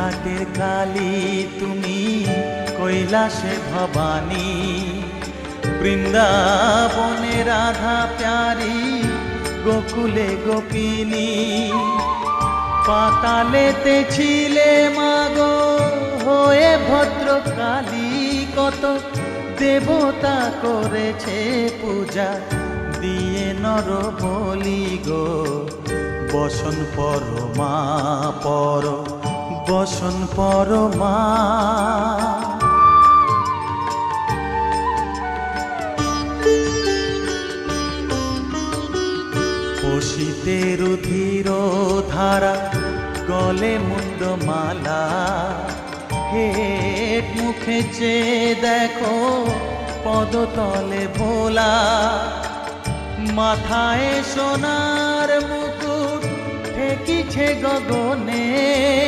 ঘাটের কালী তুমি, কৈলাসে ভবানী, বৃন্দাবনে রাধা প্যারি, গোকুলে গোপিনী। পাতালেতে ছিলে মাগো হয়ে ভদ্রকালী, কত দেবতা করেছে পূজা দিয়ে নর বলি গো। বসন পরমা পর, বসন পরমা। বসিতে রুধির ধারা, গলে মুন্ড মালা, হেট মুখে চেয়ে দেখো পদতলে ভোলা। মাথায় সোনার মুকুট ঠেকিছে গগনে,